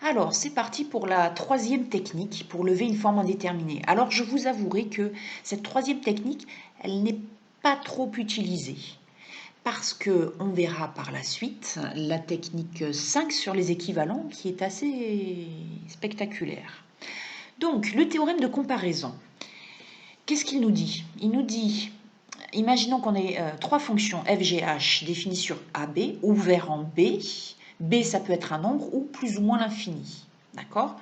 Alors, c'est parti pour la troisième technique pour lever une forme indéterminée. Alors, je vous avouerai que cette troisième technique, elle n'est pas trop utilisée parce qu'on verra par la suite la technique 5 sur les équivalents qui est assez spectaculaire. Donc, le théorème de comparaison, qu'est-ce qu'il nous dit? Il nous dit, imaginons qu'on ait trois fonctions f, g, h définies sur AB, ouvert en B. B, ça peut être un nombre ou plus ou moins l'infini. D'accord?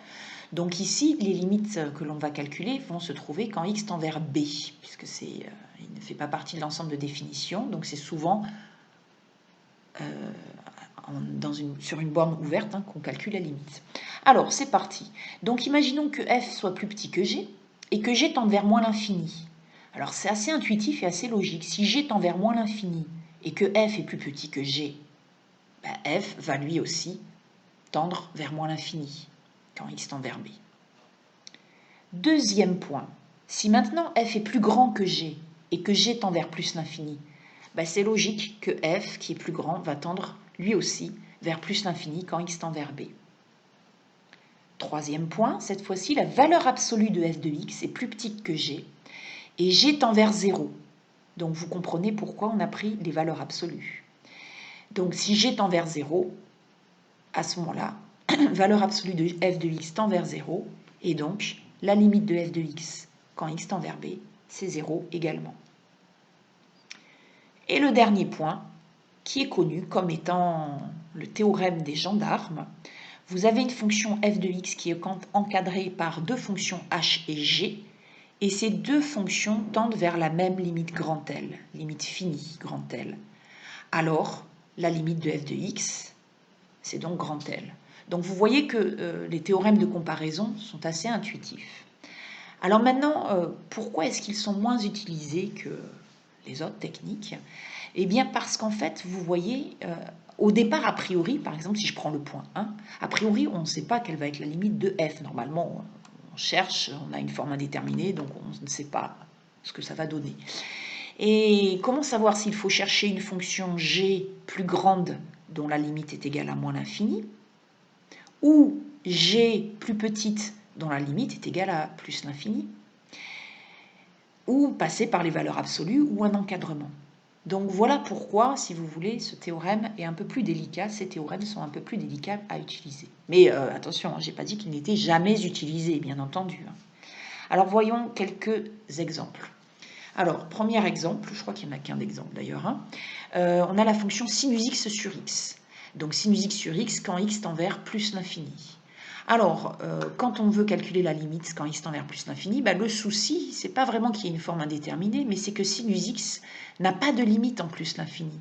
Donc ici, les limites que l'on va calculer vont se trouver quand x tend vers B, puisque il ne fait pas partie de l'ensemble de définition, donc c'est souvent sur une borne ouverte qu'on calcule la limite. Alors, c'est parti. Donc imaginons que f soit plus petit que g, et que g tende vers moins l'infini. Alors c'est assez intuitif et assez logique. Si g tend vers moins l'infini, et que f est plus petit que g, f va lui aussi tendre vers moins l'infini, quand x tend vers b. Deuxième point, si maintenant f est plus grand que g et que g tend vers plus l'infini, c'est logique que f, qui est plus grand, va tendre lui aussi vers plus l'infini quand x tend vers b. Troisième point, cette fois-ci, la valeur absolue de f de x est plus petite que g et g tend vers 0. Donc vous comprenez pourquoi on a pris les valeurs absolues. Donc si g tend vers 0, à ce moment-là, valeur absolue de f de x tend vers 0 et donc la limite de f de x quand x tend vers b, c'est 0 également. Et le dernier point, qui est connu comme étant le théorème des gendarmes, vous avez une fonction f de x qui est encadrée par deux fonctions h et g, et ces deux fonctions tendent vers la même limite grand L, limite finie grand L. Alors, la limite de f de x, c'est donc grand L. Donc vous voyez que les théorèmes de comparaison sont assez intuitifs. Alors maintenant, pourquoi est-ce qu'ils sont moins utilisés que les autres techniques? Eh bien parce qu'en fait, vous voyez, au départ, a priori, par exemple, si je prends le point 1, a priori, on ne sait pas quelle va être la limite de f. Normalement, on cherche, on a une forme indéterminée, donc on ne sait pas ce que ça va donner. Et comment savoir s'il faut chercher une fonction g plus grande dont la limite est égale à moins l'infini, ou g plus petite dont la limite est égale à plus l'infini, ou passer par les valeurs absolues ou un encadrement. Donc voilà pourquoi, si vous voulez, ce théorème est un peu plus délicat, ces théorèmes sont un peu plus délicats à utiliser. Mais attention, je n'ai pas dit qu'ils n'étaient jamais utilisés, bien entendu. Alors voyons quelques exemples. Alors, premier exemple, je crois qu'il n'y en a qu'un d'exemple d'ailleurs, on a la fonction sinus x sur x. Donc sinus x sur x quand x tend vers plus l'infini. Alors, quand on veut calculer la limite quand x tend vers plus l'infini, le souci, c'est pas vraiment qu'il y ait une forme indéterminée, mais c'est que sinus x n'a pas de limite en plus l'infini.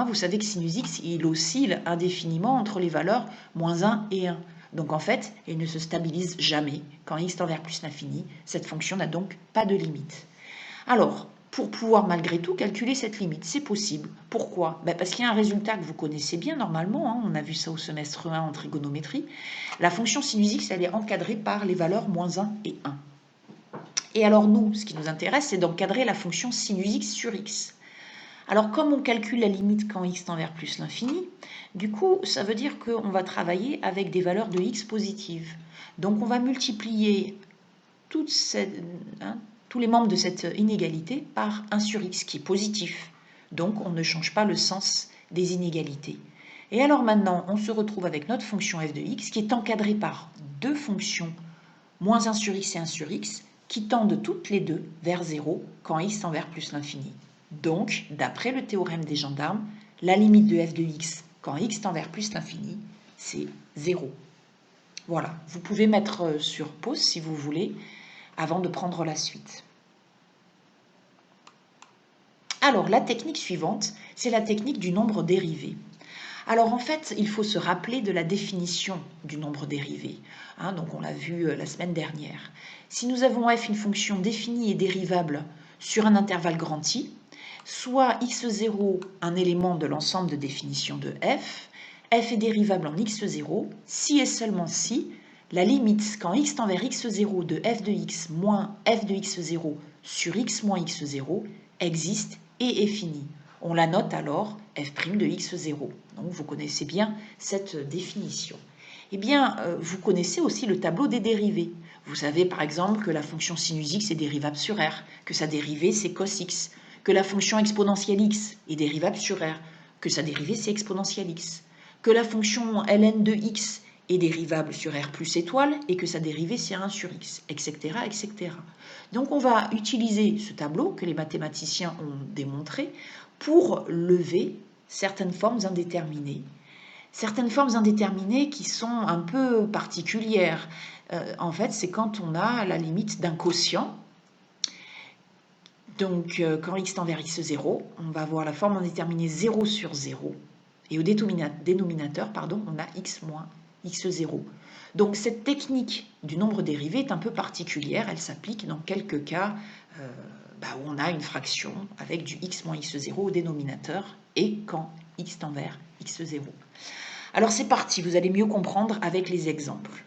Vous savez que sinus x, il oscille indéfiniment entre les valeurs moins 1 et 1. Donc en fait, il ne se stabilise jamais. Quand x tend vers plus l'infini, cette fonction n'a donc pas de limite. Alors, pour pouvoir malgré tout calculer cette limite, c'est possible. Pourquoi? Parce qu'il y a un résultat que vous connaissez bien normalement, on a vu ça au semestre 1 en trigonométrie. La fonction sinus x, elle est encadrée par les valeurs moins 1 et 1. Et alors nous, ce qui nous intéresse, c'est d'encadrer la fonction sinus x sur x. Alors comme on calcule la limite quand x tend vers plus l'infini, du coup, ça veut dire qu'on va travailler avec des valeurs de x positives. Donc on va multiplier toutes tous les membres de cette inégalité par 1 sur x qui est positif. Donc on ne change pas le sens des inégalités. Et alors maintenant, on se retrouve avec notre fonction f de x qui est encadrée par deux fonctions, moins 1 sur x et 1 sur x, qui tendent toutes les deux vers 0 quand x tend vers plus l'infini. Donc, d'après le théorème des gendarmes, la limite de f de x quand x tend vers plus l'infini, c'est 0. Voilà, vous pouvez mettre sur pause si vous voulez, avant de prendre la suite. Alors, la technique suivante, c'est la technique du nombre dérivé. Alors en fait, il faut se rappeler de la définition du nombre dérivé. Donc on l'a vu la semaine dernière. Si nous avons f une fonction définie et dérivable sur un intervalle grand I, soit x0 un élément de l'ensemble de définition de f est dérivable en x0 si et seulement si la limite quand x tend vers x0 de f de x moins f de x0 sur x moins x0 existe et est finie. On la note alors f' de x0. Donc vous connaissez bien cette définition. Eh bien, vous connaissez aussi le tableau des dérivés. Vous savez par exemple que la fonction sinus x est dérivable sur r, que sa dérivée c'est cos x, que la fonction exponentielle x est dérivable sur r, que sa dérivée c'est exponentielle x, que la fonction ln de x est dérivable sur r plus étoile et que sa dérivée c'est 1 sur x, etc., etc. Donc on va utiliser ce tableau que les mathématiciens ont démontré pour lever certaines formes indéterminées. Certaines formes indéterminées qui sont un peu particulières. En fait, c'est quand on a la limite d'un quotient. Donc, quand x tend vers x0, on va avoir la forme indéterminée 0 sur 0. Et au dénominateur, on a x moins x0. Donc, cette technique du nombre dérivé est un peu particulière. Elle s'applique dans quelques cas où on a une fraction avec du x moins x0 au dénominateur et quand x tend vers x0. Alors c'est parti, vous allez mieux comprendre avec les exemples.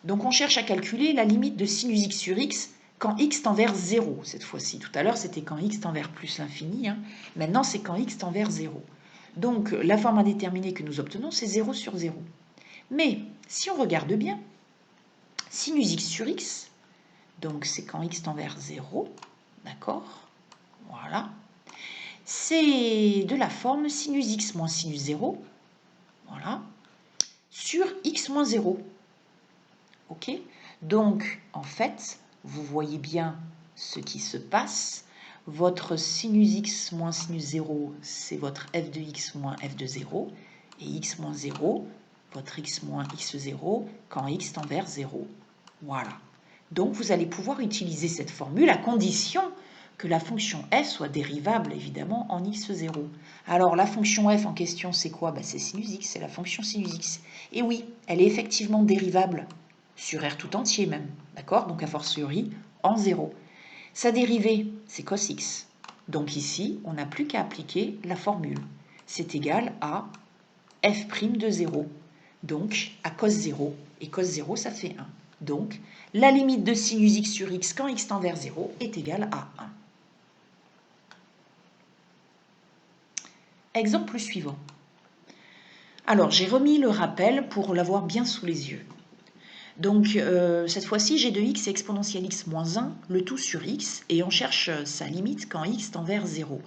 Donc on cherche à calculer la limite de sinus x sur x quand x tend vers 0 cette fois-ci. Tout à l'heure c'était quand x tend vers plus l'infini, maintenant c'est quand x tend vers 0. Donc la forme indéterminée que nous obtenons c'est 0 sur 0. Mais si on regarde bien, sinus x sur x, donc c'est quand x tend vers 0, d'accord, voilà, c'est de la forme sinus x moins sinus 0, voilà, sur x moins 0. Ok? Donc, en fait, vous voyez bien ce qui se passe. Votre sinus x moins sinus 0, c'est votre f de x moins f de 0. Et x moins 0, votre x moins x0, quand x tend vers 0. Voilà. Donc, vous allez pouvoir utiliser cette formule à condition que la fonction f soit dérivable, évidemment, en x0. Alors, la fonction f en question, c'est quoi? C'est sinus x, c'est la fonction sinus x. Et oui, elle est effectivement dérivable sur r tout entier même, d'accord? Donc, a fortiori, en 0. Sa dérivée, c'est cos x. Donc ici, on n'a plus qu'à appliquer la formule. C'est égal à f' de 0. Donc, à cos 0. Et cos 0, ça fait 1. Donc, la limite de sinus x sur x quand x tend vers 0 est égale à 1. Exemple suivant. Alors, j'ai remis le rappel pour l'avoir bien sous les yeux. Donc, cette fois-ci, g de x est exponentielle x moins 1, le tout sur x, et on cherche sa limite quand x tend vers 0.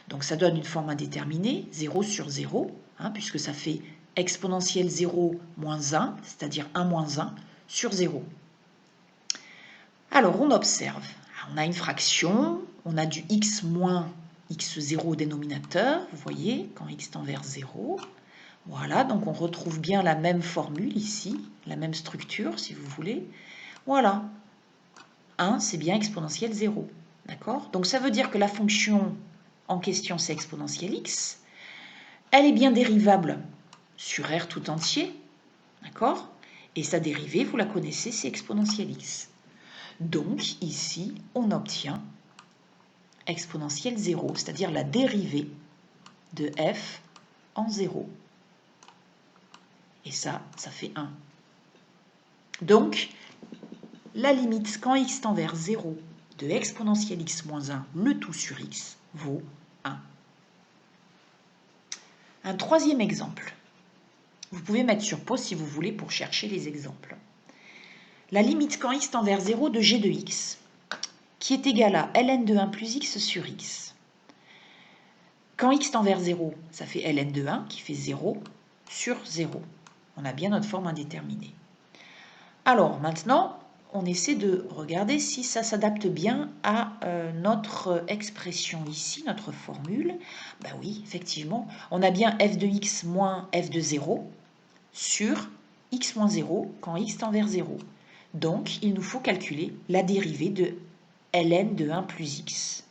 Donc, ça donne une forme indéterminée, 0 sur 0, puisque ça fait exponentielle 0 moins 1, c'est-à-dire 1 moins 1, sur 0. Alors, on observe. On a une fraction, on a du x moins x0 au dénominateur, vous voyez, quand x tend vers 0. Voilà, donc on retrouve bien la même formule ici, la même structure, si vous voulez. Voilà. 1, c'est bien exponentielle 0. D'accord? Donc ça veut dire que la fonction en question, c'est exponentielle x. Elle est bien dérivable sur r tout entier. D'accord? Et sa dérivée, vous la connaissez, c'est exponentielle x. Donc, ici, on obtient exponentielle 0, c'est-à-dire la dérivée de f en 0. Et ça fait 1. Donc, la limite quand x tend vers 0 de exponentielle x moins 1, le tout sur x, vaut 1. Un troisième exemple. Vous pouvez mettre sur pause si vous voulez pour chercher les exemples. La limite quand x tend vers 0 de g de x, qui est égale à ln de 1 plus x sur x. Quand x tend vers 0, ça fait ln de 1 qui fait 0 sur 0. On a bien notre forme indéterminée. Alors maintenant, on essaie de regarder si ça s'adapte bien à notre expression ici, notre formule. Ben oui, effectivement, on a bien f de x moins f de 0 sur x moins 0 quand x tend vers 0. Donc, il nous faut calculer la dérivée de ln de 1 plus x.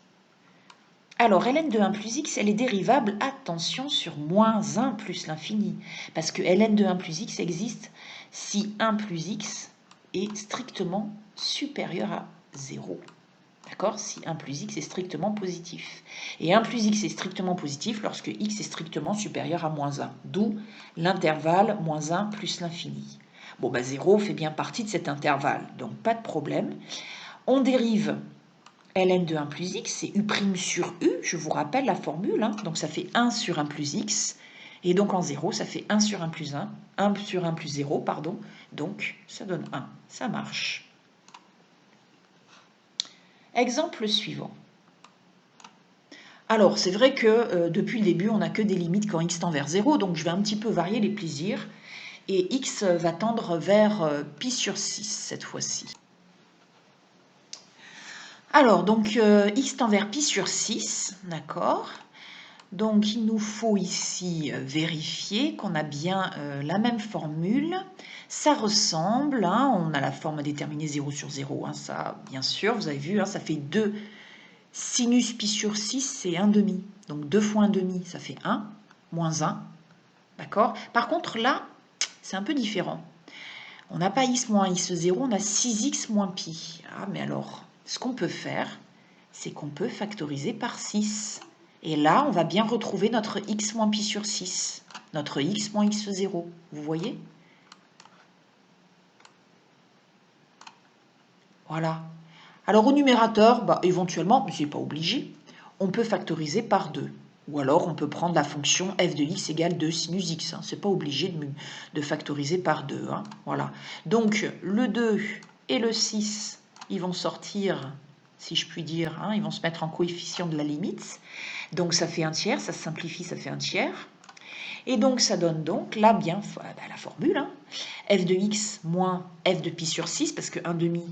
Alors, ln de 1 plus x, elle est dérivable, attention, sur moins 1 plus l'infini. Parce que ln de 1 plus x existe si 1 plus x est strictement supérieur à 0. D'accord? Si 1 plus x est strictement positif. Et 1 plus x est strictement positif lorsque x est strictement supérieur à moins 1. D'où l'intervalle moins 1 plus l'infini. Bon, 0 fait bien partie de cet intervalle, donc pas de problème. On dérive ln de 1 plus x, c'est u' sur u, je vous rappelle la formule, donc ça fait 1 sur 1 plus x, Et donc en 0, ça fait 1 sur 1 plus 1, 1 sur 1 plus 0, pardon. Donc ça donne 1, ça marche. Exemple suivant. Alors, c'est vrai que depuis le début, on n'a que des limites quand x tend vers 0, donc je vais un petit peu varier les plaisirs. Et x va tendre vers pi sur 6 cette fois-ci. Alors, donc x tend vers pi sur 6, d'accord. Donc, il nous faut ici vérifier qu'on a bien la même formule. Ça ressemble, hein, on a la forme déterminée 0 sur 0, hein, ça, bien sûr, vous avez vu, hein, ça fait 2 sinus pi sur 6, c'est 1,5. Donc 2 fois 1,5, ça fait 1, moins 1. D'accord? Par contre, là, c'est un peu différent. On n'a pas x moins x0, on a 6x moins pi. Ah, mais alors, ce qu'on peut faire, c'est qu'on peut factoriser par 6. Et là, on va bien retrouver notre x moins pi sur 6, notre x moins x0. Vous voyez? Voilà. Alors au numérateur, bah, éventuellement, mais ce n'est pas obligé, on peut factoriser par 2. Ou alors on peut prendre la fonction f de x égale 2 sinus x. Hein. Ce n'est pas obligé de factoriser par 2. Hein. Voilà. Donc le 2 et le 6, ils vont sortir, si je puis dire, hein, ils vont se mettre en coefficient de la limite. Donc ça fait 1 tiers, ça se simplifie, ça fait 1 tiers. Et donc ça donne donc là bien la formule, hein, f de x moins f de pi sur 6, parce que 1,5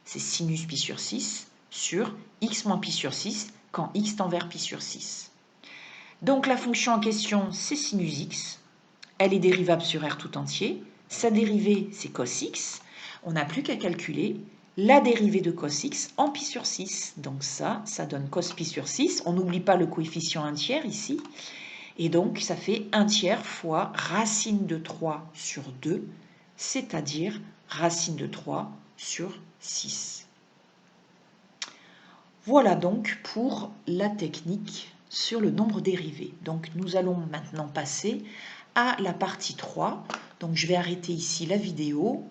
c'est sinus pi sur 6, sur x moins pi sur 6, quand x tend vers pi sur 6. Donc la fonction en question, c'est sinus x. Elle est dérivable sur r tout entier. Sa dérivée, c'est cos x. On n'a plus qu'à calculer la dérivée de cos x en pi sur 6. Donc ça donne cos pi sur 6. On n'oublie pas le coefficient 1 tiers ici. Et donc, ça fait 1 tiers fois racine de 3 sur 2, c'est-à-dire racine de 3 sur 6. Voilà donc pour la technique sur le nombre dérivé. Donc, nous allons maintenant passer à la partie 3. Donc, je vais arrêter ici la vidéo.